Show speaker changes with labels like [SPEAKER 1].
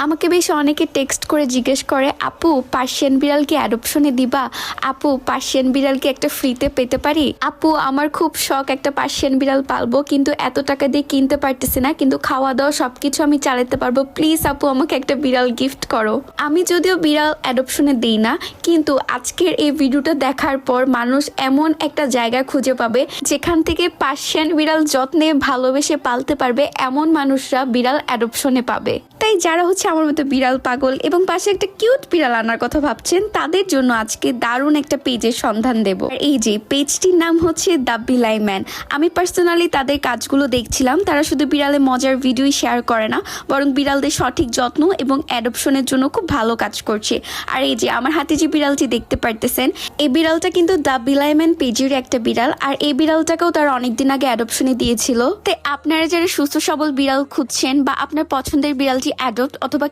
[SPEAKER 1] আমাকে বেশ অনেকে টেক্সট করে জিজ্ঞেস করে, আপু পার্সিয়ান বিড়াল কি অ্যাডপশনে দিবা? আপু পার্সিয়ান বিড়াল কি একটা ফ্রিতে পেতে পারি? আপু আমার খুব শখ একটা পার্সিয়ান বিড়াল পালবো, কিন্তু এত টাকা দিয়ে কিনতে পারতেছি না, কিন্তু খাওয়া দাওয়া সবকিছু আমি চালাতে পারবো। প্লিজ আপু আমাকে একটা বিড়াল গিফট করো। আমি যদিও বিড়াল অ্যাডপশনে দিই না, কিন্তু আজকের এই ভিডিওটা দেখার পর মানুষ এমন একটা জায়গা খুঁজে পাবে যেখান থেকে পার্সিয়ান বিড়াল যত্নে ভালোবেসে পালতে পারবে, এমন মানুষরা বিড়াল অ্যাডপশনে পাবে। তাই যারা হচ্ছে আমার মতো বিড়াল পাগল এবং পাশে একটা কিউট বিড়াল আনার কথা ভাবছেন, তাদের জন্য আজকে দারুণ একটা পেজের সন্ধান দেব। এই যে পেজটির নাম হচ্ছে দ্য বিলাই ম্যান। আমি পার্সোনালি তাদের কাজগুলো দেখছিলাম, তারা শুধু বিড়ালের মজার ভিডিওই শেয়ার করে না, বরং বিড়ালদের সঠিক যত্ন এবং অ্যাডপশনের জন্য খুব ভালো কাজ করছে। আর এই যে আমার হাতে যে বিড়ালটি দেখতে পারতেছেন, এই বিড়ালটা কিন্তু দ্য বিলাই ম্যান পেজের একটা বিড়াল, আর এই বিড়ালটাকেও তারা অনেকদিন আগে অ্যাডপশনে দিয়েছিল। তাই আপনারা যারা সুস্থ সবল বিড়াল খুঁজছেন বা আপনার পছন্দের বিড়ালটি অ্যাডপ্ট অথবা